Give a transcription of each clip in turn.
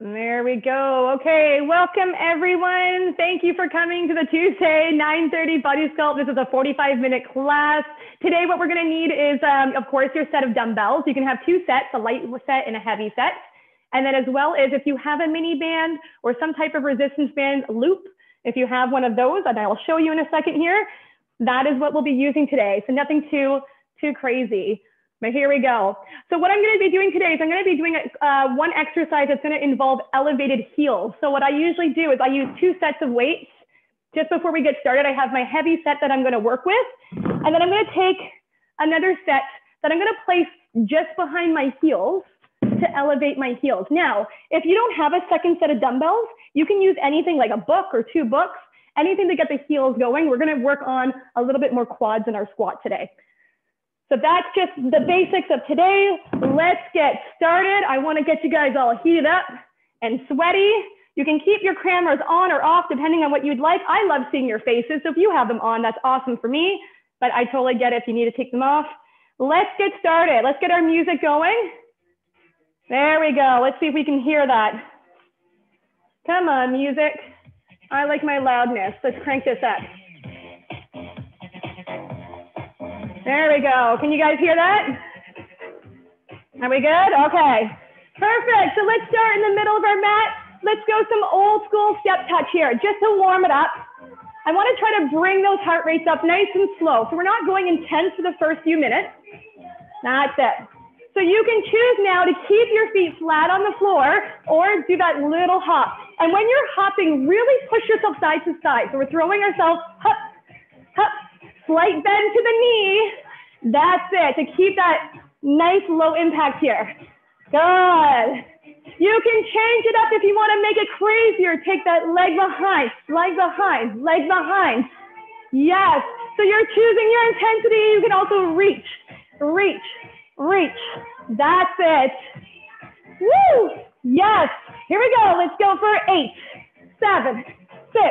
There we go. Okay, welcome everyone. Thank you for coming to the Tuesday 9:30 Body Sculpt. This is a 45-minute class. Today what we're gonna need is, of course, your set of dumbbells. You can have two sets, a light set and a heavy set. And then as well as if you have a mini band or some type of resistance band loop, if you have one of those, and I will show you in a second here, that is what we'll be using today. So nothing too crazy. But here we go. So what I'm going to be doing today is I'm going to be doing one exercise that's going to involve elevated heels. So what I usually do is I use two sets of weights. Just before we get started, I have my heavy set that I'm going to work with. And then I'm going to take another set that I'm going to place just behind my heels to elevate my heels. Now, if you don't have a second set of dumbbells, you can use anything like a book or two books, anything to get the heels going. We're going to work on a little bit more quads in our squat today. So that's just the basics of today. Let's get started. I want to get you guys all heated up and sweaty. You can keep your cameras on or off depending on what you'd like. I love seeing your faces. So if you have them on, that's awesome for me, but I totally get it if you need to take them off. Let's get started. Let's get our music going. There we go. Let's see if we can hear that. Come on, music. I like my loudness. Let's crank this up. There we go. Can you guys hear that? Are we good? Okay. Perfect. So let's start in the middle of our mat. Let's go some old school step touch here, just to warm it up. I want to try to bring those heart rates up nice and slow. So we're not going intense for the first few minutes. That's it. So you can choose now to keep your feet flat on the floor or do that little hop. And when you're hopping, really push yourself side to side. So we're throwing ourselves up, up, slight bend to the knee. That's it, to keep that nice low impact here. Good. You can change it up if you want to make it crazier. Take that leg behind, leg behind, leg behind. Yes. So you're choosing your intensity. You can also reach, reach, reach. That's it. Woo! Yes. Here we go. Let's go for 8, 7, 6,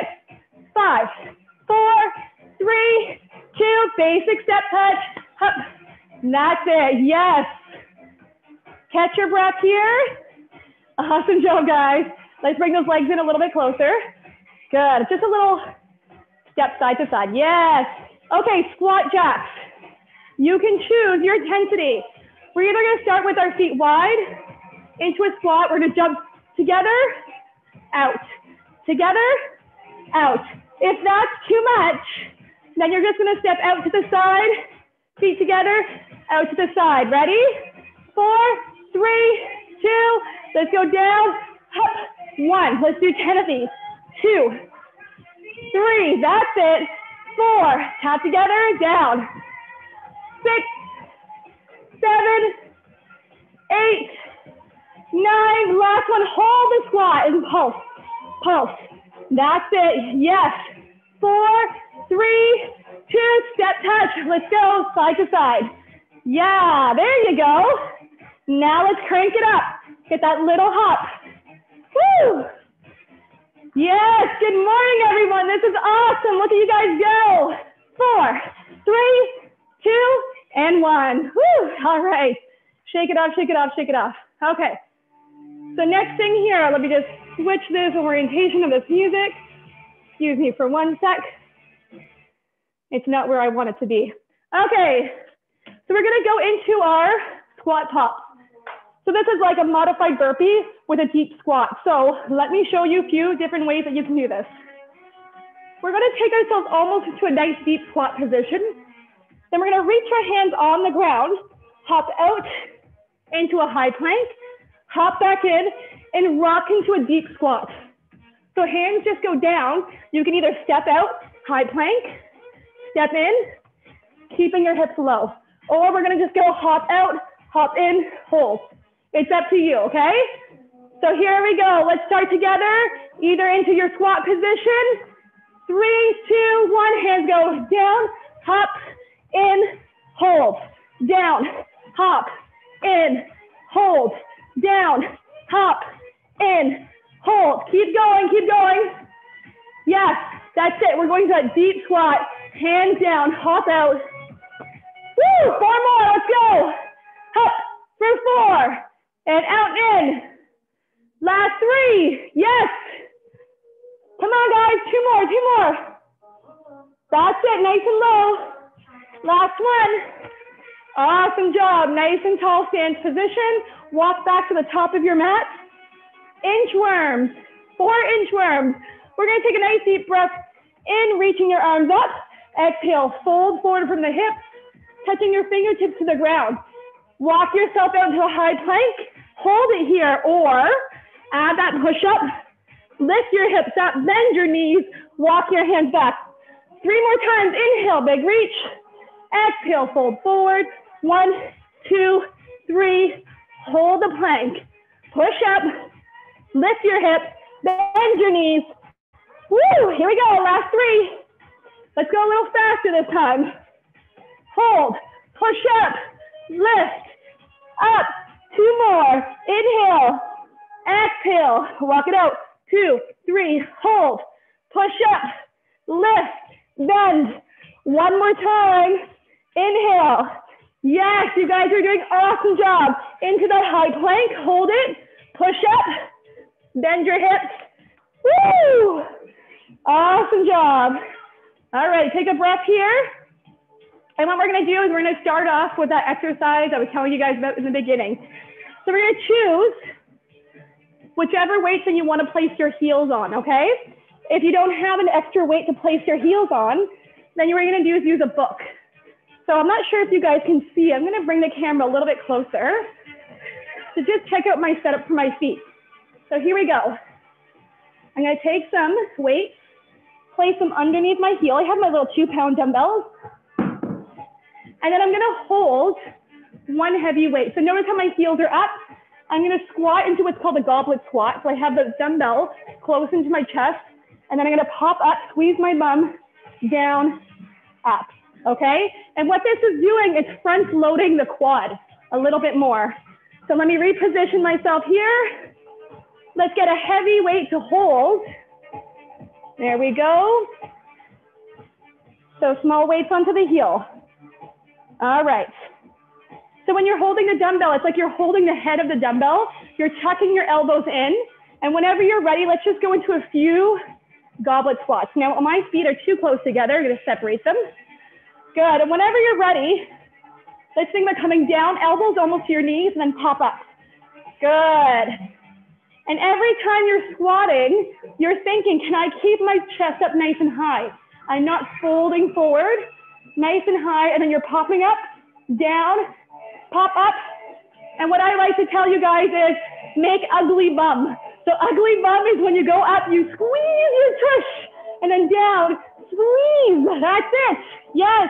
5, 4, 3, 2. Basic step touch. Up. That's it. Yes. Catch your breath here. Awesome job, guys. Let's bring those legs in a little bit closer. Good. Just a little step side to side. Yes. Okay, squat jacks. You can choose your intensity. We're either going to start with our feet wide into a squat. We're going to jump together, out, together, out. If that's too much, then you're just going to step out to the side, feet together, out to the side. Ready? 4, 3, 2. Let's go down, up, 1. Let's do 10 of these. 2, 3. That's it. 4. Tap together, down. 6, 7, 8, 9. Last one. Hold the squat and pulse. Pulse. That's it. Yes. 4, 3, 2. Step touch. Let's go side to side. Yeah. There you go. Now let's crank it up. Get that little hop. Woo! Yes. Good morning, everyone. This is awesome. Look at you guys go. 4, 3, 2, and 1. Woo! All right. Shake it off, shake it off, shake it off. Okay. So next thing here, let me just switch this orientation of this music. Excuse me for one sec. It's not where I want it to be. Okay. So we're going to go into our squat pop. So this is like a modified burpee with a deep squat. So let me show you a few different ways that you can do this. We're going to take ourselves almost into a nice deep squat position. Then we're going to reach our hands on the ground, hop out into a high plank, hop back in, and rock into a deep squat. So hands just go down. You can either step out, high plank, step in, keeping your hips low. Or we're going to just go hop out, hop in, hold. It's up to you, okay? So here we go. Let's start together, either into your squat position. 3, 2, 1. Hands go down, hop, in, hold, down, hop, in, hold, down, hop, in, hold. Keep going, keep going. Yes, that's it. We're going to that deep squat. Hands down, hop out. Woo, 4 more, let's go. Hop for 4, and out, in. Last 3. Yes. Come on, guys. 2 more, 2 more. That's it. Nice and low. Last one. Awesome job. Nice and tall stance position. Walk back to the top of your mat. Inchworms. 4 inchworms. We're going to take a nice deep breath in, reaching your arms up. Exhale, fold forward from the hips, touching your fingertips to the ground. Walk yourself out into a high plank. Hold it here, or add that push up. Lift your hips up, bend your knees, walk your hands back. 3 more times. Inhale, big reach. Exhale, fold forward. 1, 2, 3. Hold the plank. Push up. Lift your hips. Bend your knees. Woo! Here we go. Last 3. Let's go a little faster this time. Hold. Push up. Lift. Up. 2 more. Inhale. Exhale. Walk it out. 2, 3. Hold. Push up. Lift. Bend. 1 more time. Inhale. Yes, you guys are doing an awesome job. Into that high plank. Hold it. Push up. Bend your hips. Woo! Awesome job. All right, take a breath here. And what we're going to do is we're going to start off with that exercise I was telling you guys about in the beginning. So we're going to choose whichever weights that you want to place your heels on, okay? If you don't have an extra weight to place your heels on, then what you're going to do is use a book. So I'm not sure if you guys can see. I'm going to bring the camera a little bit closer to just check out my setup for my feet. So here we go. I'm going to take some weights, place them underneath my heel. I have my little 2-pound dumbbells. And then I'm going to hold one heavy weight. So notice how my heels are up. I'm going to squat into what's called a goblet squat. So I have the dumbbell close into my chest. And then I'm going to pop up, squeeze my bum, down, up. Okay? And what this is doing, it's front loading the quad a little bit more. So let me reposition myself here. Let's get a heavy weight to hold. There we go. So small weights onto the heel. All right. So when you're holding the dumbbell, it's like you're holding the head of the dumbbell. You're tucking your elbows in. And whenever you're ready, let's just go into a few goblet squats. Now, my feet are too close together. I'm going to separate them. Good. And whenever you're ready, let's think about coming down, elbows almost to your knees, and then pop up. Good. And every time you're squatting, you're thinking, can I keep my chest up nice and high? I'm not folding forward, nice and high, and then you're popping up, down, pop up. And what I like to tell you guys is make ugly bum. So ugly bum is when you go up, you squeeze your tush, and then down, squeeze. That's it. Yes.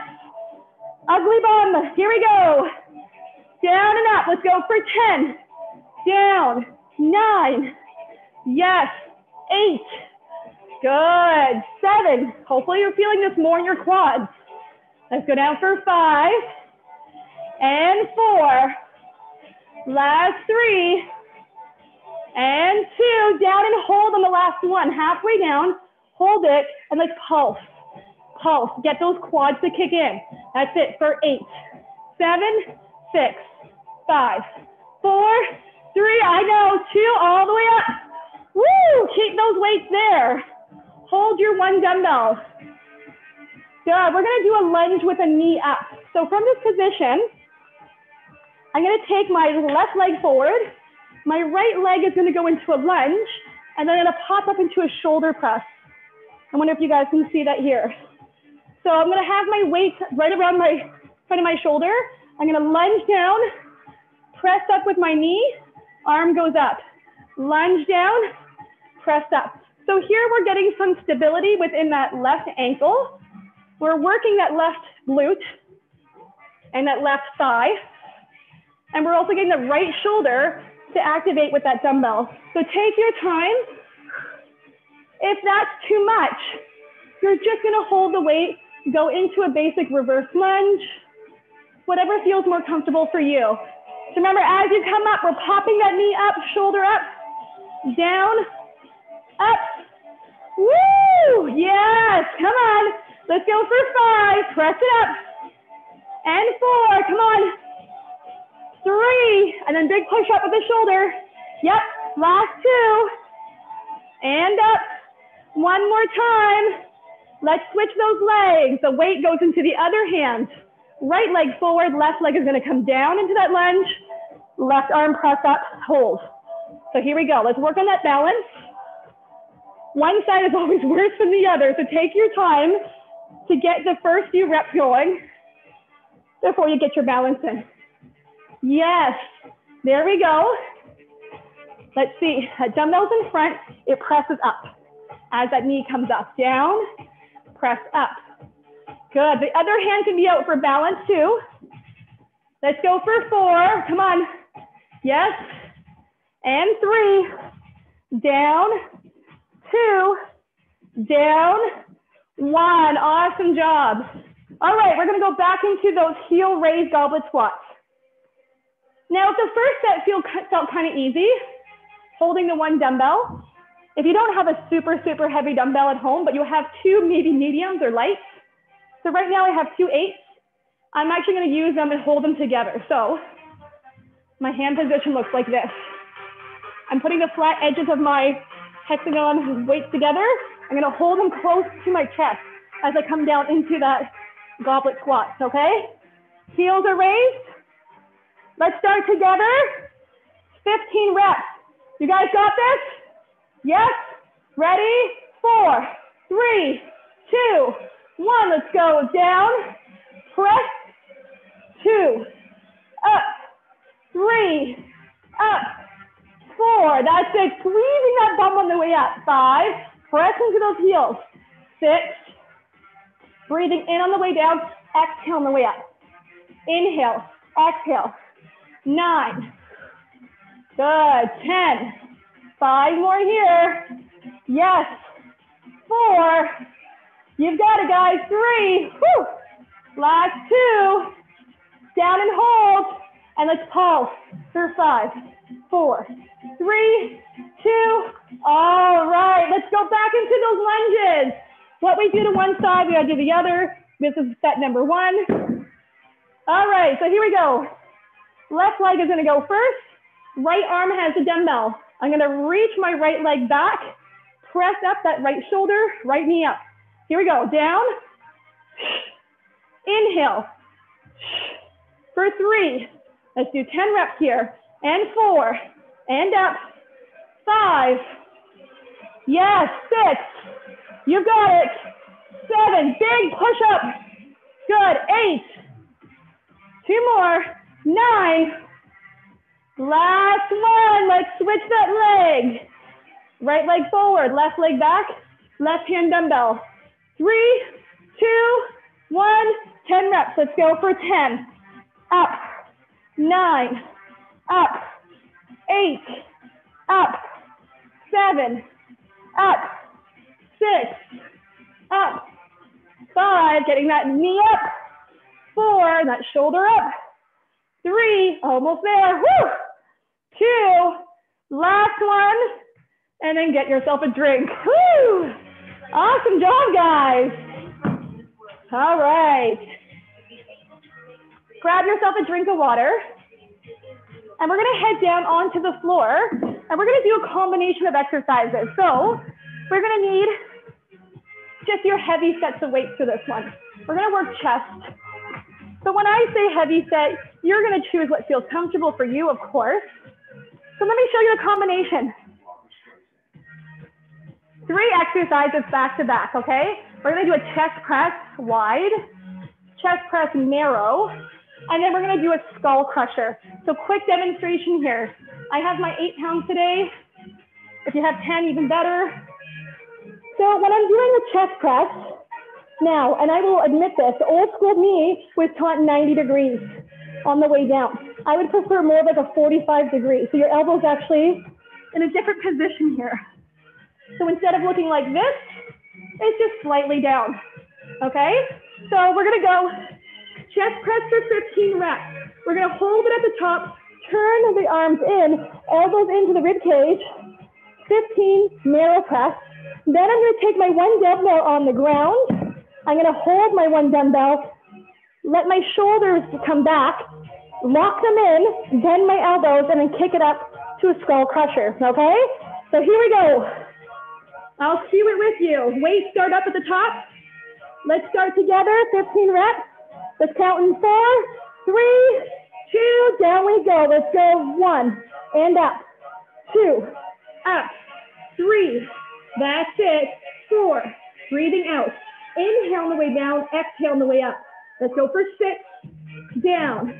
Ugly bum. Here we go. Down and up. Let's go for 10. Down. 9. Yes. 8. Good. 7. Hopefully you're feeling this more in your quads. Let's go down for 5. And 4. Last 3. And 2. Down and hold on the last one. Halfway down. Hold it. And let's pulse. Pulse. Get those quads to kick in. That's it for 8. 7. 6. 5. 4. 3, I know, 2, all the way up. Woo, keep those weights there. Hold your one dumbbell. Good, we're gonna do a lunge with a knee up. So from this position, I'm gonna take my left leg forward. My right leg is gonna go into a lunge, and then I'm gonna pop up into a shoulder press. I wonder if you guys can see that here. So I'm gonna have my weight right around my front of my shoulder. I'm gonna lunge down, press up with my knee, arm goes up, lunge down, press up. So here we're getting some stability within that left ankle. We're working that left glute and that left thigh. And we're also getting the right shoulder to activate with that dumbbell. So take your time. If that's too much, you're just gonna hold the weight, go into a basic reverse lunge, whatever feels more comfortable for you. So remember, as you come up, we're popping that knee up, shoulder up, down, up. Woo! Yes, come on. Let's go for 5, press it up. And 4, come on. 3, and then big push up with the shoulder. Yep, Last two. And up. One more time. Let's switch those legs. The weight goes into the other hand. Right leg forward, left leg is going to come down into that lunge. Left arm press up, hold. So here we go. Let's work on that balance. One side is always worse than the other, so take your time to get the first few reps going before you get your balance in. Yes, there we go. Let's see, dumbbells in front, it presses up. As that knee comes up, down, press up. Good, the other hand can be out for balance too. Let's go for 4, come on. Yes, and 3, down, 2, down, 1, awesome job. All right, we're gonna go back into those heel raised goblet squats. Now, if the first set felt kind of easy, holding the one dumbbell, if you don't have a super heavy dumbbell at home, but you have 2 maybe mediums or lights, so right now I have 2 8s, I'm actually gonna use them and hold them together. So my hand position looks like this. I'm putting the flat edges of my hexagon weights together. I'm gonna hold them close to my chest as I come down into that goblet squats, okay? Heels are raised. Let's start together. 15 reps. You guys got this? Yes? Ready? 4, 3, 2, 1. Let's go. Down, press, 2, up, 3, up, 4. That's it. Squeezing that bum on the way up. 5, press into those heels. 6, breathing in on the way down, exhale on the way up. Inhale, exhale. 9, good, 10, 5 more here. Yes, 4, you've got it guys, 3, whew. Last 2, down and hold, and let's pulse for 5, 4, 3, 2, all right, let's go back into those lunges. What we do to one side, we gotta do the other. This is set number 1. All right, so here we go. Left leg is gonna go first. Right arm has the dumbbell. I'm gonna reach my right leg back, press up that right shoulder, right knee up. Here we go, down. Inhale. For 3, let's do 10 reps here. And 4, and up. 5, yes, 6, you've got it. 7, big push up. Good, 8, 2 more. 9, last 1, let's switch that leg. Right leg forward, left leg back, left hand dumbbell. 3, 2, 1, 10 reps, let's go for 10. Up, 9, up, 8, up, 7, up, 6, up, 5, getting that knee up, 4, that shoulder up. 3, almost there, woo! 2, last 1, and then get yourself a drink. Woo! Awesome job, guys. All right. Grab yourself a drink of water, and we're gonna head down onto the floor, and we're gonna do a combination of exercises. So we're gonna need just your heavy sets of weights for this one. We're gonna work chest. So when I say heavy set, you're gonna choose what feels comfortable for you, of course. So let me show you a combination. 3 exercises back to back, okay? We're gonna do a chest press wide, chest press narrow, and then we're gonna do a skull crusher. So quick demonstration here. I have my 8 pounds today. If you have 10, even better. So when I'm doing a chest press, now, and I will admit this, the old school me was taught 90 degrees on the way down. I would prefer more like a 45 degree. So your elbow's actually in a different position here. So instead of looking like this, it's just slightly down, okay? So we're gonna go chest press for 15 reps. We're gonna hold it at the top, turn the arms in, elbows into the rib cage, 15 narrow press. Then I'm gonna take my one dumbbell on the ground. I'm gonna hold my one dumbbell, let my shoulders come back, lock them in, bend my elbows, and then kick it up to a skull crusher, okay? So here we go. I'll cue it with you. Weights start up at the top. Let's start together, 15 reps. Let's count in 4, 3, 2, down we go. Let's go 1, and up, 2, up, 3, that's it, 4, breathing out. Inhale on the way down, exhale on the way up. Let's go for 6, down,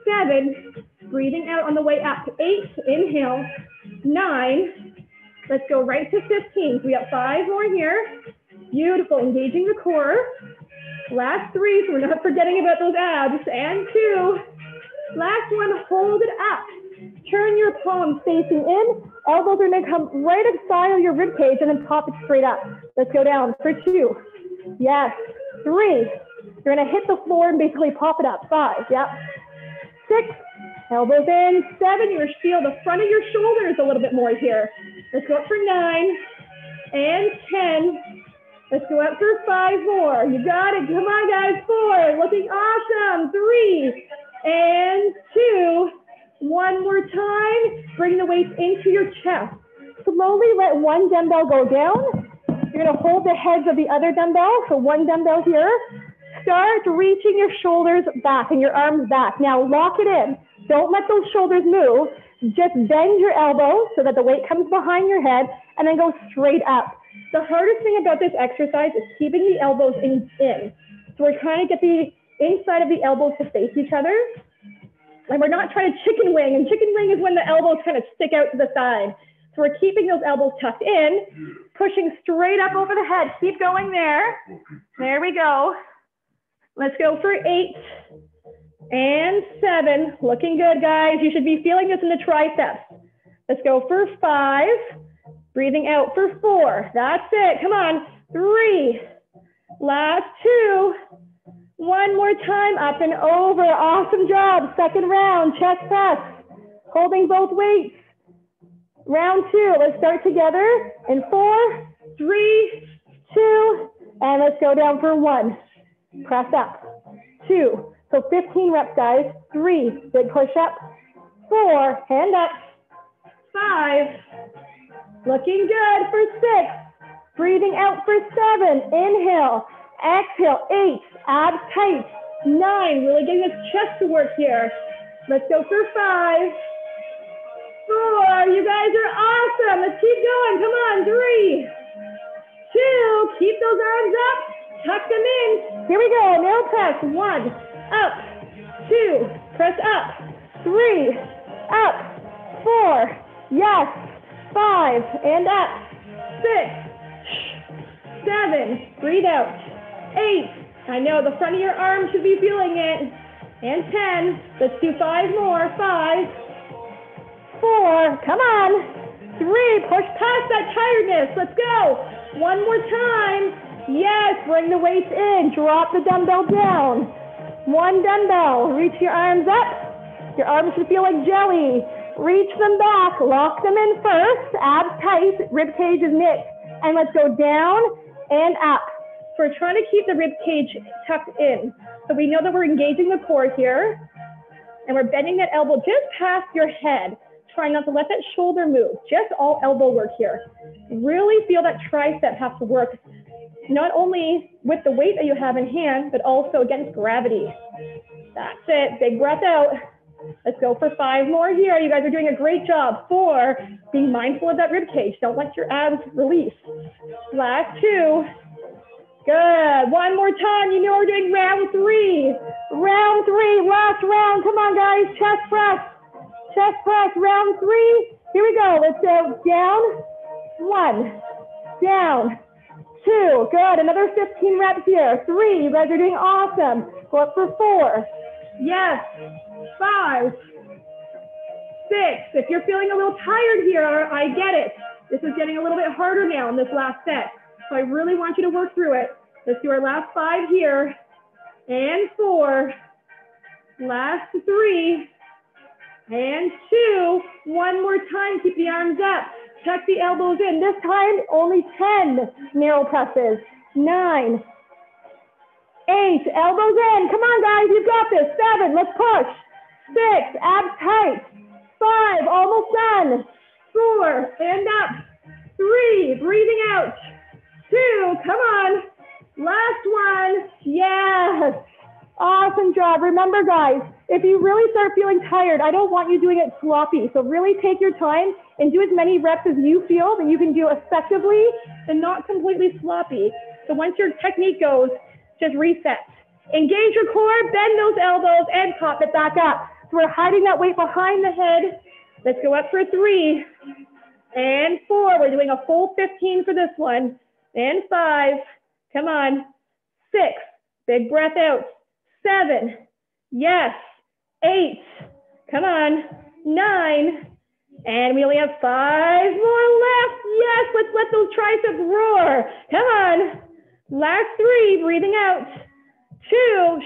7, breathing out on the way up, 8, inhale, 9, let's go right to 15. We got 5 more here. Beautiful, engaging the core. Last 3, so we're not forgetting about those abs, and 2. Last one, hold it up. Turn your palms facing in. Elbows are gonna come right inside of your rib cage and then pop it straight up. Let's go down for 2. Yes, 3. You're gonna hit the floor and basically pop it up. 5, yep. 6, elbows in. 7, you're gonna feel the front of your shoulders a little bit more here. Let's go up for 9 and 10. Let's go up for 5 more. You got it. Come on, guys. 4. Looking awesome. 3 and 2. One more time. Bring the weights into your chest. Slowly let one dumbbell go down. You're going to hold the heads of the other dumbbell. So one dumbbell here. Start reaching your shoulders back and your arms back. Now lock it in. Don't let those shoulders move. Just bend your elbows so that the weight comes behind your head and then go straight up. The hardest thing about this exercise is keeping the elbows in. So we're trying to get the inside of the elbows to face each other. And we're not trying to chicken wing. And chicken wing is when the elbows kind of stick out to the side. So we're keeping those elbows tucked in, pushing straight up over the head. Keep going there. There we go. Let's go for 8 and 7. Looking good, guys. You should be feeling this in the triceps. Let's go for 5. Breathing out for 4. That's it. Come on. 3. Last 2. One more time. Up and over. Awesome job. Second round. Chest press. Holding both weights. Round 2. Let's start together. In 4, 3, 2. And let's go down for 1. Press up. 2. So 15 reps, guys. 3. Big push up. 4. Hand up. 5. Looking good for 6. Breathing out for 7. Inhale. Exhale. 8. Abs tight. 9. Really getting this chest to work here. Let's go for 5. 4. You guys are awesome. Let's keep going. Come on. 3, 2. Keep those arms up. Tuck them in. Here we go. Nail press. 1. Up. 2. Press up. 3. Up. 4. Yes. 5 and up. 6, 7, breathe out. 8, I know the front of your arm should be feeling it. And 10, let's do 5 more. 5, 4, come on. 3, push past that tiredness. Let's go. One more time. Yes, bring the weights in. Drop the dumbbell down. 1 dumbbell. Reach your arms up. Your arms should feel like jelly. Reach them back, lock them in first, abs tight, rib cage is knit. And let's go down and up. So we're trying to keep the rib cage tucked in. So we know that we're engaging the core here, and we're bending that elbow just past your head. Try not to let that shoulder move, just all elbow work here. Really feel that tricep have to work, not only with the weight that you have in hand, but also against gravity. That's it, big breath out. Let's go for 5 more here. You guys are doing a great job. 4, being mindful of that rib cage. Don't let your abs release. Last 2. Good. One more time. You know we're doing round 3. Round 3, last round. Come on, guys. Chest press. Chest press. Round 3. Here we go. Let's go down. 1. Down. 2. Good. Another 15 reps here. 3. You guys are doing awesome. Go up for 4. Yes. 5, 6. If you're feeling a little tired here, I get it. This is getting a little bit harder now in this last set. So I really want you to work through it. Let's do our last 5 here. And 4. Last 3. And 2. One more time. Keep the arms up. Tuck the elbows in. This time, only 10 narrow presses. 9. 8. Elbows in. Come on, guys. You've got this. 7. Let's push. 6, abs tight. 5, almost done. 4, stand up. 3, breathing out. 2, come on. Last one. Yes. Awesome job. Remember, guys, if you really start feeling tired, I don't want you doing it sloppy. So really take your time and do as many reps as you feel that you can do effectively and not completely sloppy. So once your technique goes, just reset. Engage your core, bend those elbows, and pop it back up. So we're hiding that weight behind the head. Let's go up for 3 and 4. We're doing a full 15 for this one. And 5, come on. 6, big breath out. 7, yes. 8, come on. 9, and we only have 5 more left. Yes, let's let those triceps roar. Come on. Last 3, breathing out. 2,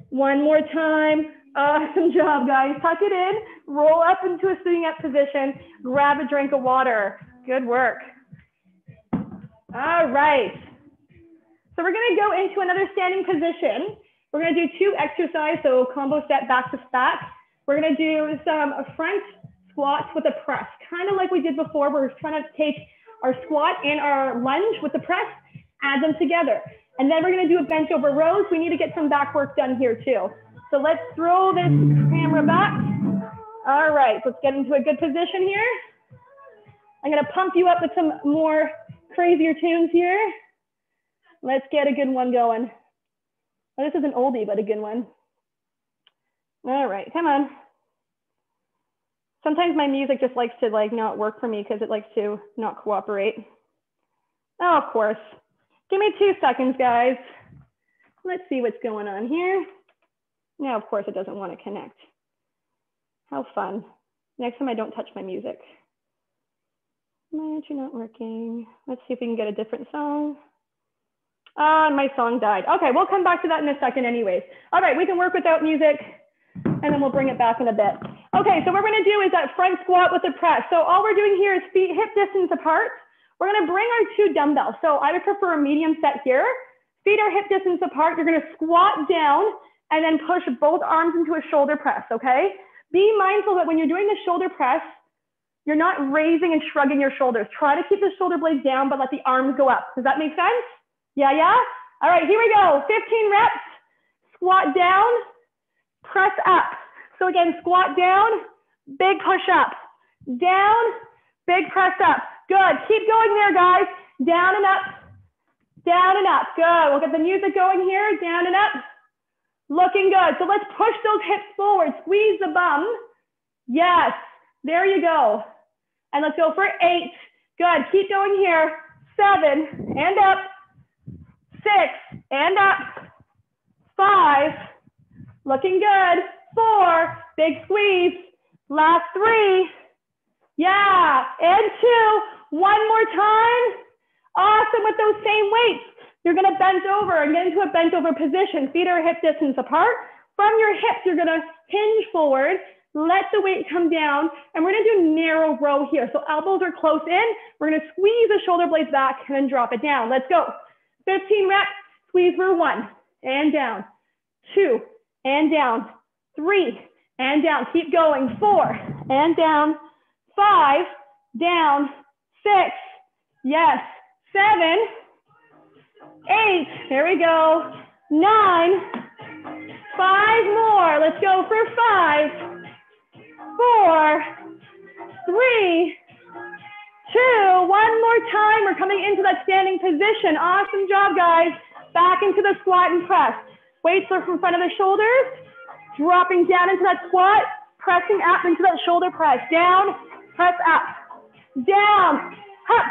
one more time. Awesome job, guys. Tuck it in, roll up into a sitting up position, grab a drink of water. Good work. All right. So we're gonna go into another standing position. We're gonna do 2 exercises, so combo set back to back. We're gonna do some front squats with a press, kind of like we did before. We're trying to take our squat and our lunge with the press, add them together. And then we're gonna do a bench over rows. We need to get some back work done here too. So let's throw this camera back. All right, let's get into a good position here. I'm gonna pump you up with some more crazier tunes here. Let's get a good one going. Oh, this is an oldie, but a good one. All right, come on. Sometimes my music just likes to not work for me because it likes to not cooperate. Oh, of course. Give me 2 seconds, guys. Let's see what's going on here. Now, of course, it doesn't want to connect. How fun. Next time I don't touch my music. Why aren't you not working? Let's see if we can get a different song. My song died. Okay, we'll come back to that in a second anyways. All right, we can work without music and then we'll bring it back in a bit. Okay, so what we're gonna do is that front squat with the press. So all we're doing here is feet hip distance apart. We're gonna bring our 2 dumbbells. So I would prefer a medium set here. Feet are hip distance apart. You're gonna squat down and then push both arms into a shoulder press, okay? Be mindful that when you're doing the shoulder press, you're not raising and shrugging your shoulders. Try to keep the shoulder blades down, but let the arms go up. Does that make sense? Yeah, yeah? All right, here we go. 15 reps, squat down, press up. So again, squat down, big push up. Down, big press up. Good, keep going there, guys. Down and up, down and up. Good, we'll get the music going here, down and up. Looking good. So let's push those hips forward, squeeze the bum. Yes, there you go. And let's go for 8. Good, keep going here. 7, and up. 6, and up. 5, looking good. 4, big squeeze. Last 3, yeah, and 2. One more time. Awesome, with those same weights. You're gonna bend over and get into a bent over position. Feet are hip distance apart. From your hips, you're gonna hinge forward, let the weight come down, and we're gonna do narrow row here. So elbows are close in. We're gonna squeeze the shoulder blades back and then drop it down. Let's go. 15 reps, squeeze for 1, and down. 2, and down. 3, and down. Keep going. 4, and down. 5, down. 6, yes. 7, 8, there we go. 9, 5 more. Let's go for 5, 4, 3, 2, one more time. We're coming into that standing position. Awesome job, guys. Back into the squat and press. Weights are from front of the shoulders, dropping down into that squat, pressing up into that shoulder press. Down, press up, down, up,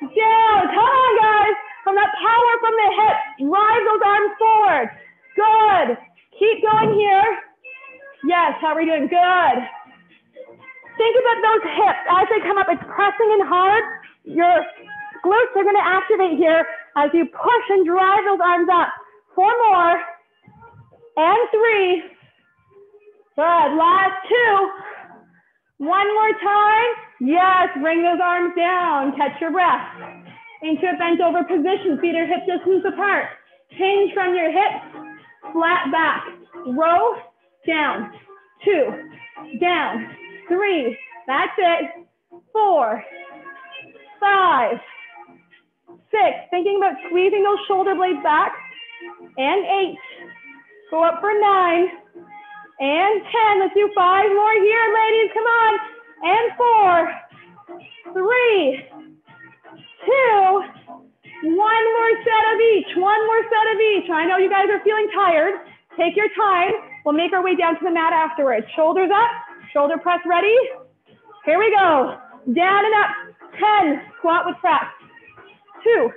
down. Come on, guys. From that power from the hips, drive those arms forward. Good. Keep going here. Yes, how are we doing? Good. Think about those hips as they come up. It's pressing in hard. Your glutes are going to activate here as you push and drive those arms up. 4 more. And 3. Good. Last 2. One more time. Yes, bring those arms down. Catch your breath. Into a bent over position. Feet are hip distance apart. Hinge from your hips. Flat back. Row. Down. 2. Down. 3, that's it, 4, 5, 6, thinking about squeezing those shoulder blades back, and 8, go up for 9, and 10, let's do 5 more here, ladies, come on, and 4, 3, 2, one more set of each, one more set of each. I know you guys are feeling tired. Take your time. We'll make our way down to the mat afterwards. Shoulders up, shoulder press ready. Here we go. Down and up. 10, squat with press. 2,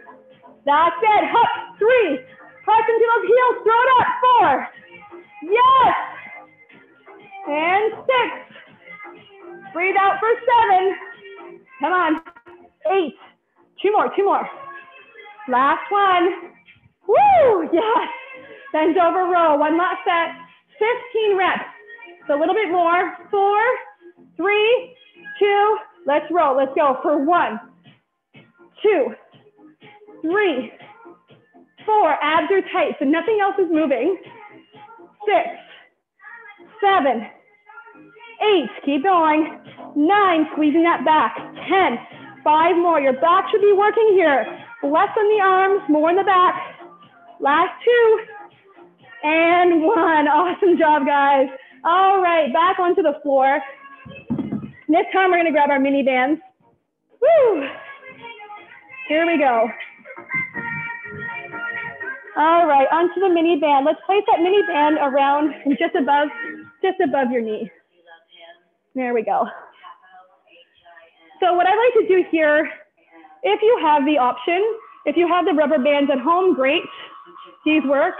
that's it. Hop, 3, press into those heels, throw it up. 4, yes. And 6, breathe out for 7. Come on. 8, 2 more. Last one. Woo, yes. Bend over row, one last set. 15 reps. So a little bit more. 4, 3, 2, let's roll. Let's go for 1, 2, 3, 4. Abs are tight, so nothing else is moving. 6, 7, 8, keep going. 9, squeezing that back. 10, 5 more. Your back should be working here. Less on the arms, more in the back. Last 2, and 1. Awesome job, guys. All right, back onto the floor. This time we're gonna grab our mini bands. Woo! Here we go. All right, onto the mini band. Let's place that mini band around and just above your knee. There we go. So what I like to do here, if you have the option, if you have the rubber bands at home, great, these work.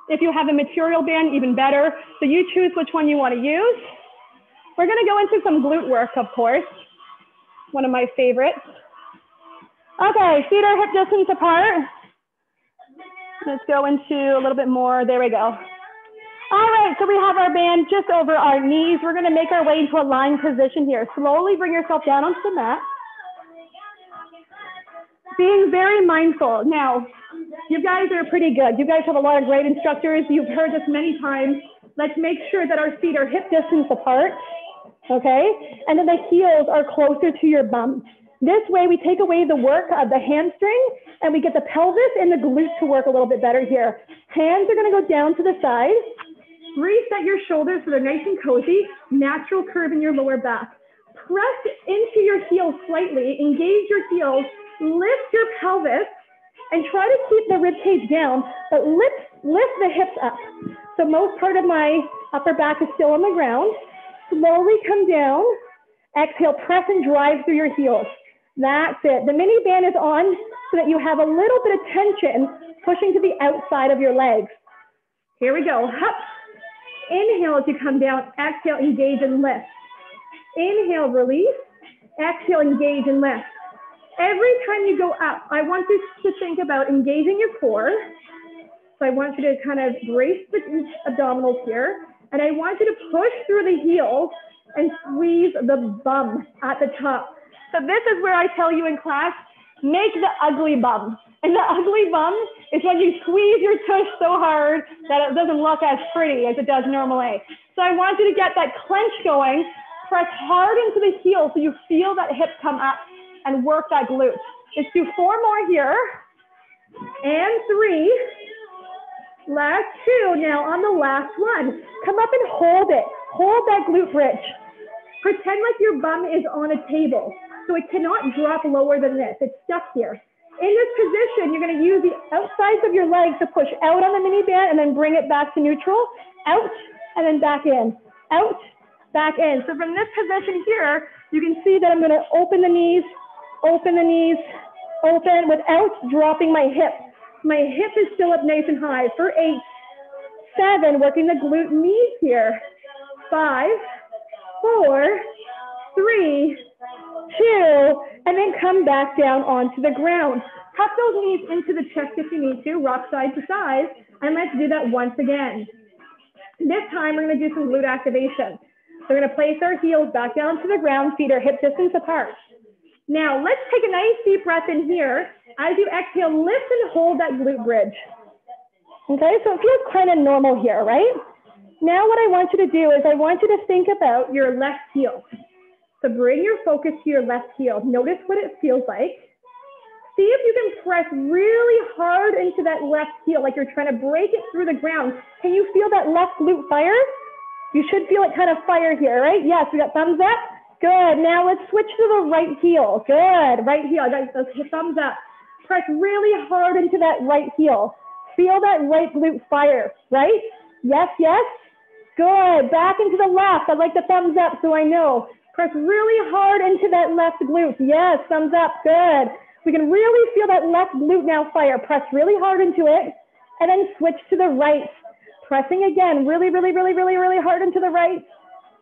If you have a material band, even better. So you choose which one you want to use. We're going to go into some glute work, of course, one of my favorites. Okay, feet are hip distance apart. Let's go into a little bit more. There we go. All right, so we have our band just over our knees. We're going to make our way into a lying position here. Slowly bring yourself down onto the mat. Being very mindful. Now, you guys are pretty good. You guys have a lot of great instructors. You've heard this many times. Let's make sure that our feet are hip distance apart, okay? And then the heels are closer to your bum. This way we take away the work of the hamstring and we get the pelvis and the glutes to work a little bit better here. Hands are gonna go down to the side. Reset your shoulders so they're nice and cozy. Natural curve in your lower back. Press into your heels slightly, engage your heels, lift your pelvis, and try to keep the rib cage down, but lift the hips up. So most part of my upper back is still on the ground. Slowly come down. Exhale, press and drive through your heels. That's it. The mini band is on so that you have a little bit of tension pushing to the outside of your legs. Here we go. Hup. Inhale as you come down. Exhale, engage and lift. Inhale, release. Exhale, engage and lift. Every time you go up, I want you to think about engaging your core. So I want you to kind of brace the abdominals here. And I want you to push through the heels and squeeze the bum at the top. So this is where I tell you in class, make the ugly bum. And the ugly bum is when you squeeze your tush so hard that it doesn't look as pretty as it does normally. So I want you to get that clench going, press hard into the heel so you feel that hip come up and work that glute. Let's do 4 more here. And 3. Last 2. Now on the last one, come up and hold it. Hold that glute bridge. Pretend like your bum is on a table. So it cannot drop lower than this. It's stuck here. In this position, you're going to use the outsides of your legs to push out on the mini band and then bring it back to neutral. Out and then back in. Out, back in. So from this position here, you can see that I'm going to open the knees, open without dropping my hip. My hip is still up nice and high for 8, 7, working the glute knees here. 5, 4, 3, 2, and then come back down onto the ground. Tuck those knees into the chest if you need to, rock side to side, and let's do that once again. This time we're going to do some glute activation. So we're going to place our heels back down to the ground, feet are hip distance apart. Now let's take a nice deep breath in here. As you exhale, lift and hold that glute bridge. Okay, so it feels kind of normal here, right? Now what I want you to do is I want you to think about your left heel. So bring your focus to your left heel. Notice what it feels like. See if you can press really hard into that left heel, like you're trying to break it through the ground. Can you feel that left glute fire? You should feel it kind of fire here, right? Yes, we got thumbs up. Good. Now let's switch to the right heel. Good. Right heel. Guys, those thumbs up. Press really hard into that right heel. Feel that right glute fire, right? Yes, yes. Good. Back into the left. I like the thumbs up so I know. Press really hard into that left glute. Yes, thumbs up. Good. We can really feel that left glute now fire. Press really hard into it and then switch to the right. Pressing again, really, really, really, really, really hard into the right.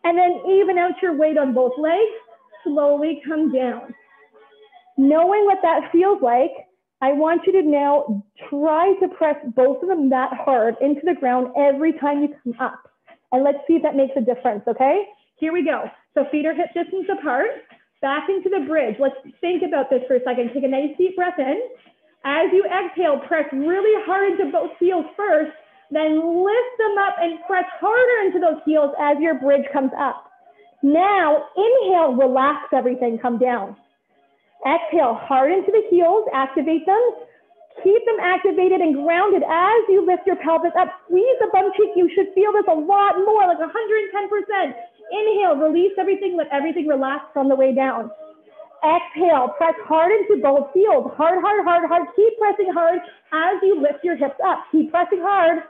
And then even out your weight on both legs. Slowly come down. Knowing what that feels like, I want you to now try to press both of them that hard into the ground every time you come up. And let's see if that makes a difference, okay? Here we go. So feet are hip distance apart. Back into the bridge. Let's think about this for a second. Take a nice deep breath in. As you exhale, press really hard into both heels first, then lift them up and press harder into those heels as your bridge comes up. Now, inhale, relax everything, come down. Exhale, hard into the heels, activate them. Keep them activated and grounded as you lift your pelvis up. Squeeze the bum cheek. You should feel this a lot more, like 110%. Inhale, release everything, let everything relax on the way down. Exhale, press hard into both heels. Hard, hard, hard, hard. Keep pressing hard as you lift your hips up. Keep pressing hard.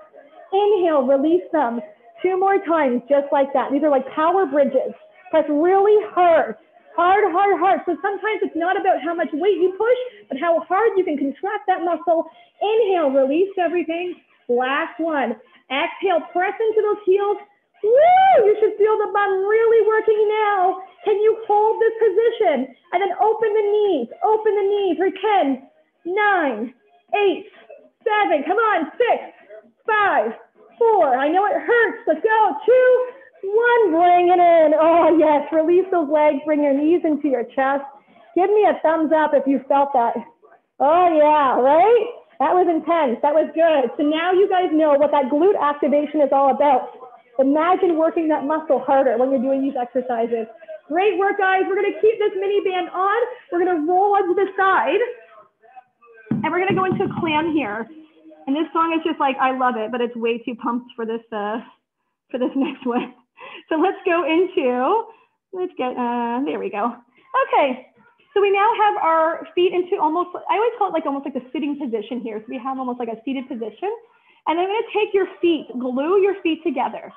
Inhale, release them. 2 more times, just like that. These are like power bridges. Press really hard. Hard, hard, hard. So sometimes it's not about how much weight you push, but how hard you can contract that muscle. Inhale, release everything. Last one. Exhale, press into those heels. Woo! You should feel the bum really working now. Can you hold this position? And then open the knees. Open the knees for 10, 9, 8, 7. Come on. 6, 5, 4. I know it hurts. Let's go. 2, 1. Bring it in. Oh, yes. Release those legs. Bring your knees into your chest. Give me a thumbs up if you felt that. Oh, yeah. Right? That was intense. That was good. So now you guys know what that glute activation is all about. Imagine working that muscle harder when you're doing these exercises. Great work, guys. We're going to keep this mini band on. We're going to roll onto the side. And we're going to go into a clam here. And this song is just like, I love it, but it's way too pumped for this next one. So let's go into, there we go. Okay. So we now have our feet into almost, I always call it like almost like a sitting position here. So we have almost like a seated position. And I'm going to take your feet, glue your feet together.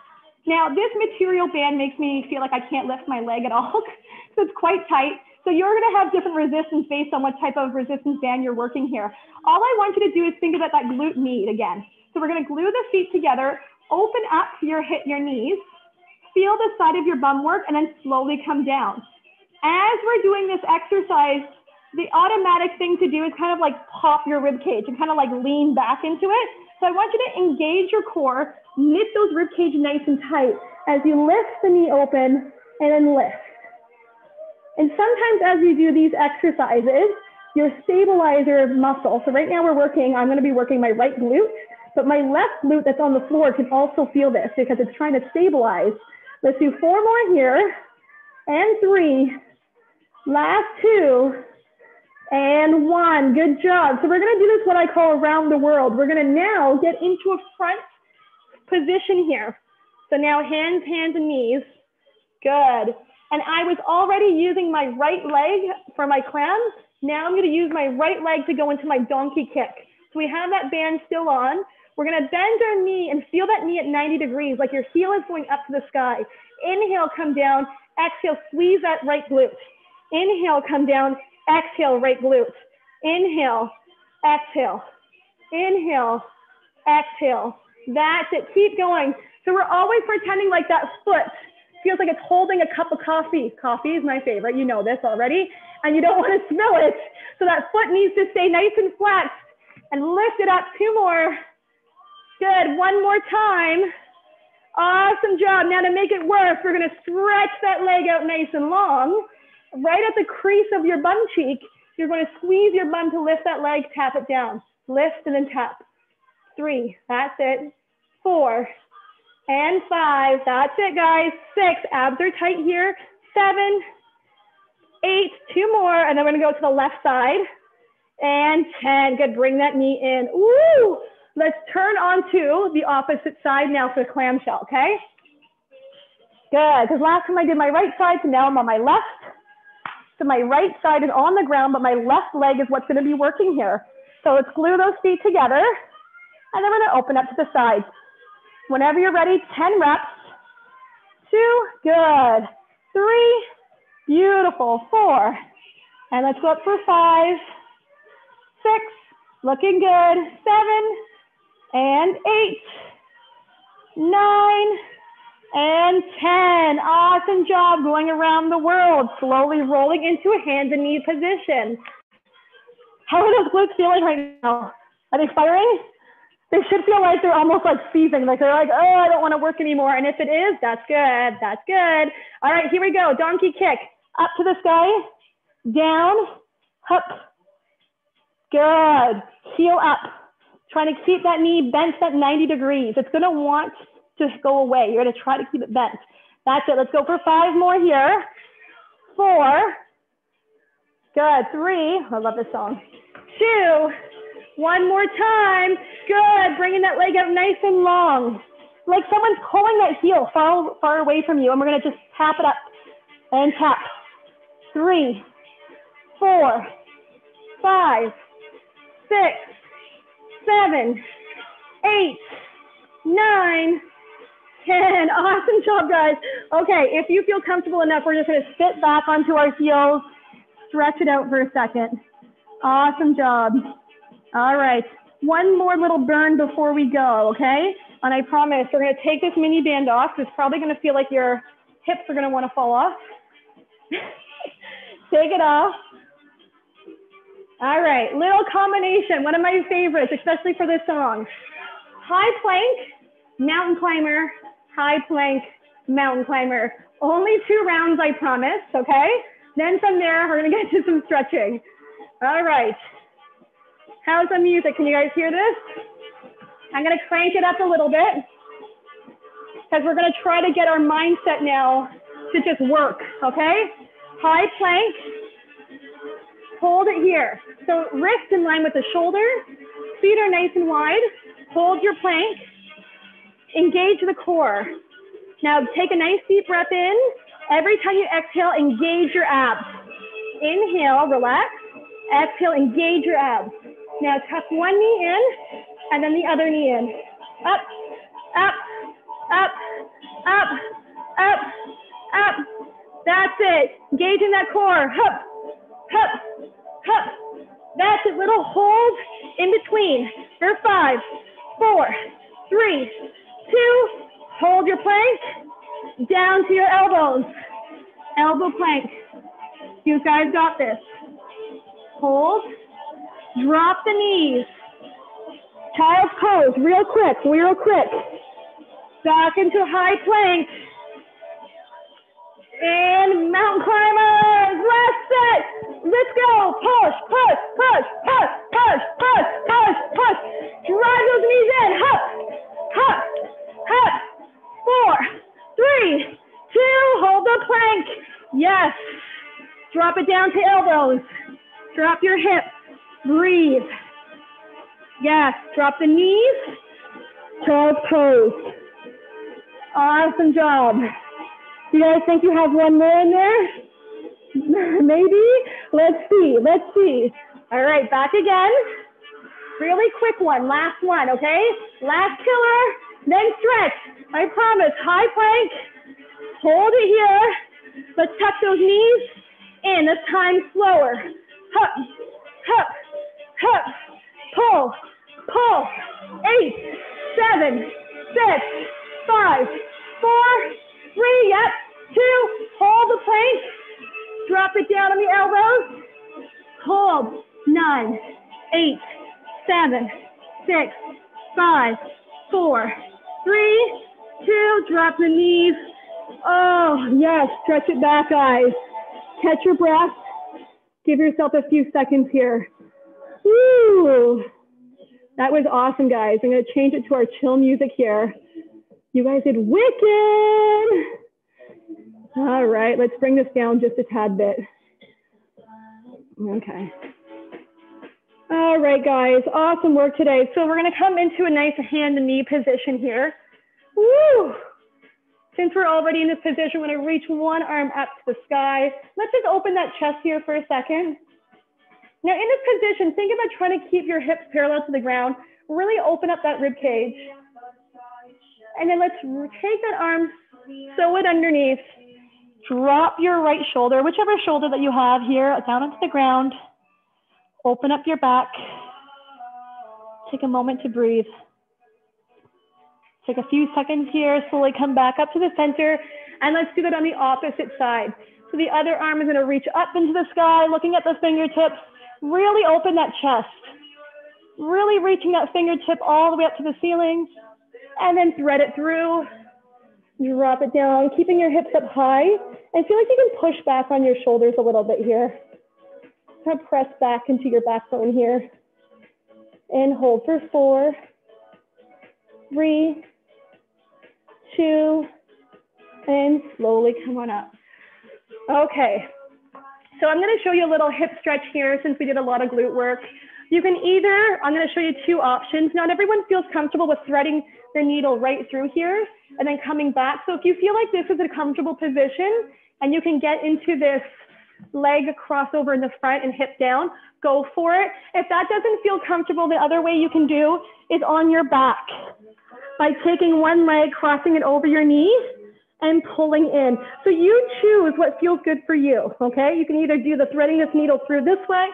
Now, this material band makes me feel like I can't lift my leg at all. So it's quite tight. So you're going to have different resistance based on what type of resistance band you're working here. All I want you to do is think about that glute med again. So we're going to glue the feet together, open up your knees, feel the side of your bum work, and then slowly come down. As we're doing this exercise, the automatic thing to do is kind of like pop your rib cage and kind of like lean back into it. So I want you to engage your core, knit those rib cage nice and tight as you lift the knee open and then lift. And sometimes as you do these exercises, your stabilizer muscle, so right now I'm going to be working my right glute, but my left glute that's on the floor can also feel this because it's trying to stabilize. Let's do 4 more here, and 3, last 2, and 1. Good job. So we're going to do this what I call around the world. We're going to now get into a front position here. So now hands, and knees. Good. And I was already using my right leg for my clam. Now I'm going to use my right leg to go into my donkey kick. So we have that band still on. We're going to bend our knee and feel that knee at 90 degrees, like your heel is going up to the sky. Inhale, come down. Exhale, squeeze that right glute. Inhale, come down. Exhale, right glute. Inhale, exhale. Inhale, exhale. That's it. Keep going. So we're always pretending like that foot feels like it's holding a cup of coffee. Coffee is my favorite. You know this already. And you don't want to spill it. So that foot needs to stay nice and flat. And lift it up. 2 more. Good. 1 more time. Awesome job. Now to make it worse, we're going to stretch that leg out nice and long. Right at the crease of your bum cheek, you're going to squeeze your bum to lift that leg, tap it down. Lift and then tap. 3, that's it. 4, and 5. That's it, guys. 6, abs are tight here. 7, 8, 2 more, and then we're gonna go to the left side. And 10, good, bring that knee in. Woo! Let's turn onto the opposite side now for the clamshell, okay? Good, because last time I did my right side, so now I'm on my left. So my right side is on the ground, but my left leg is what's gonna be working here. So let's glue those feet together, and then we're gonna open up to the sides. Whenever you're ready, 10 reps. 2, good. 3, beautiful. 4, and let's go up for 5. 6, looking good. 7, and 8, 9, and 10. Awesome job going around the world, slowly rolling into a hands and knee position. How are those glutes feeling right now? Are they firing? They should feel like they're almost like seizing, like they're like, oh, I don't want to work anymore. And if it is, that's good. That's good. All right, here we go. Donkey kick. Up to the sky, down, up. Good. Heel up. Trying to keep that knee bent at 90 degrees. It's going to want to go away. You're going to try to keep it bent. That's it. Let's go for 5 more here. 4. Good. 3. I love this song. 2. 1 more time. Good. Bringing that leg up nice and long. Like someone's pulling that heel far away from you. And we're going to just tap it up and tap. 3, 4, 5, 6, 7, 8, 9, 10. Awesome job, guys. Okay, if you feel comfortable enough, we're just going to sit back onto our heels, stretch it out for a second. Awesome job. All right, 1 more little burn before we go, okay? And I promise we're going to take this mini band off. It's probably going to feel like your hips are going to want to fall off. Take it off. All right, little combination, one of my favorites, especially for this song. High plank, mountain climber, high plank, mountain climber. Only 2 rounds, I promise, okay? Then from there, we're gonna get to some stretching. All right. How's the music? Can you guys hear this? I'm gonna crank it up a little bit because we're gonna try to get our mindset now to just work, okay? High plank. Hold it here. So wrist in line with the shoulder, feet are nice and wide. Hold your plank, engage the core. Now take a nice deep breath in. Every time you exhale, engage your abs. Inhale, relax. Exhale, engage your abs. Now tuck one knee in and then the other knee in. Up, up, up, up, up, up. That's it. Engaging that core. Hup, hup, hup. That's it. Little hold in between. For 5, 4, 3, 2. Hold your plank. Down to your elbows. Elbow plank. You guys got this. Hold. Drop the knees. Child's pose. Real quick. Real quick. Back into high plank. And mountain climbers. Last set. Let's go. Push, push, push, push, push, push, push, push. Drive those knees in. Hup, hup, hup. 4, 3, 2. Hold the plank. Yes. Drop it down to elbows. Drop your hips. Breathe. Yes. Drop the knees. Child's pose. Awesome job. Do you guys think you have one more in there? Maybe? Let's see. Let's see. All right. Back again. Really quick one. Last one. Okay. Last killer. Then stretch. I promise. High plank. Hold it here. Let's tuck those knees in. This time slower. Hup, hup, hup. Pull, pull. 8, 7, 6, 5, 4, 3. Yep. 2. Hold the plank. Drop it down on the elbows. Hold. 9, 8, 7, 6, 5, 4, 3, 2. Drop the knees. Oh, yes. Stretch it back, guys. Catch your breath. Give yourself a few seconds here. Woo! That was awesome, guys. I'm going to change it to our chill music here. You guys did wicked. All right, let's bring this down just a tad bit. Okay. All right, guys, awesome work today. So we're gonna come into a nice hand and knee position here. Woo! Since we're already in this position, we're gonna reach one arm up to the sky. Let's just open that chest here for a second. Now in this position, think about trying to keep your hips parallel to the ground. Really open up that rib cage. And then let's take that arm, sew it underneath. Drop your right shoulder, whichever shoulder that you have here, down onto the ground. Open up your back. Take a moment to breathe. Take a few seconds here, slowly come back up to the center, and let's do that on the opposite side. So the other arm is gonna reach up into the sky, looking at the fingertips. Really open that chest. Really reaching that fingertip all the way up to the ceiling, and then thread it through. Drop it down, keeping your hips up high, and feel like you can push back on your shoulders a little bit here. Kind of press back into your backbone here. And hold for 4, 3, 2, and slowly come on up. Okay, so I'm gonna show you a little hip stretch here since we did a lot of glute work. You can either, I'm gonna show you 2 options. Not everyone feels comfortable with threading the needle right through here and then coming back. So if you feel like this is a comfortable position and you can get into this leg crossover in the front and hip down, go for it. If that doesn't feel comfortable, the other way you can do is on your back by taking one leg, crossing it over your knee and pulling in. So you choose what feels good for you, okay? You can either do the threading this needle through this way,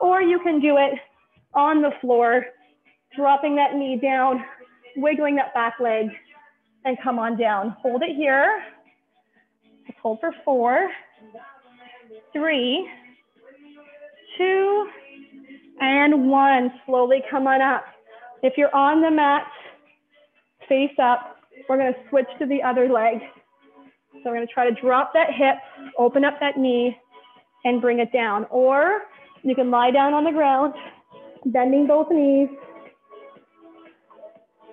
or you can do it on the floor, dropping that knee down, wiggling that back leg, and come on down. Hold it here. Let's hold for 4, 3, 2, and 1. Slowly come on up. If you're on the mat, face up. We're gonna switch to the other leg. So we're gonna try to drop that hip, open up that knee, and bring it down. Or you can lie down on the ground, bending both knees,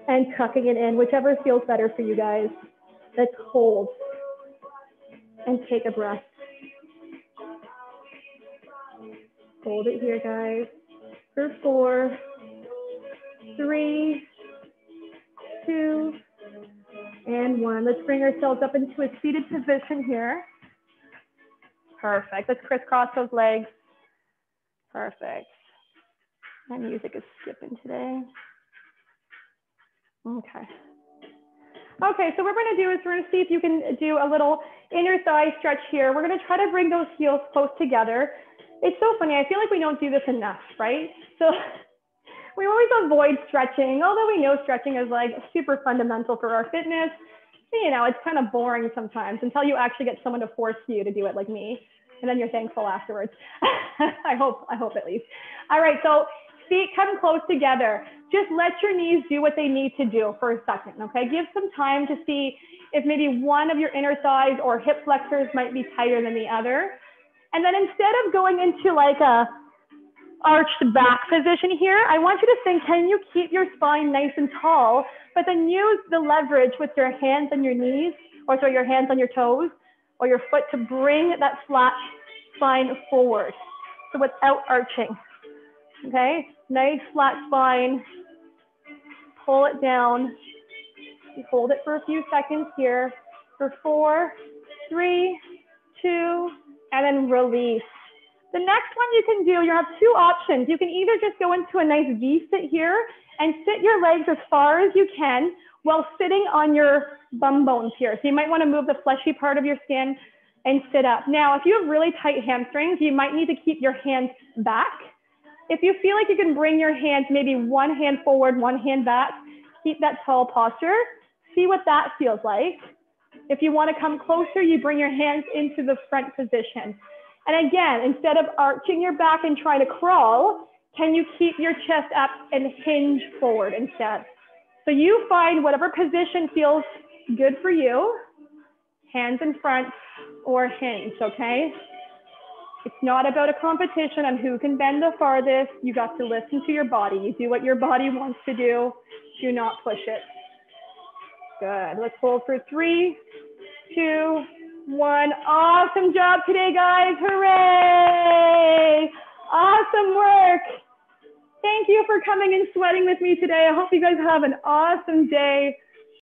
and tucking it in, whichever feels better for you guys. Let's hold and take a breath. Hold it here, guys, for 4, 3, 2, and 1. Let's bring ourselves up into a seated position here. Perfect. Let's crisscross those legs. Perfect. My music is skipping today. Okay. Okay, so what we're gonna do is we're gonna see if you can do a little inner thigh stretch here. We're gonna try to bring those heels close together. It's so funny, I feel like we don't do this enough, right? So we always avoid stretching, although we know stretching is like super fundamental for our fitness. You know, it's kind of boring sometimes until you actually get someone to force you to do it like me. And then you're thankful afterwards. I hope at least. All right, so feet come close together. Just let your knees do what they need to do for a second, okay? Give some time to see if maybe one of your inner thighs or hip flexors might be tighter than the other. And then instead of going into like a arched back position here, I want you to think, can you keep your spine nice and tall, but then use the leverage with your hands on your knees, or sorry, your hands on your toes, or your foot to bring that flat spine forward. So without arching, okay? Nice flat spine, pull it down. You hold it for a few seconds here for 4, 3, 2, and then release. The next one you can do, you have 2 options. You can either just go into a nice V-sit here and sit your legs as far as you can while sitting on your bum bones here. So you might want to move the fleshy part of your skin and sit up. Now, if you have really tight hamstrings, you might need to keep your hands back. If you feel like you can bring your hands, maybe one hand forward, one hand back, keep that tall posture. See what that feels like. If you want to come closer, you bring your hands into the front position. And again, instead of arching your back and trying to crawl, can you keep your chest up and hinge forward instead? So you find whatever position feels good for you, hands in front or hinge, okay? It's not about a competition on who can bend the farthest. You got to listen to your body. You do what your body wants to do. Do not push it. Good. Let's hold for 3, 2, 1. Awesome job today, guys. Hooray! Awesome work. Thank you for coming and sweating with me today. I hope you guys have an awesome day.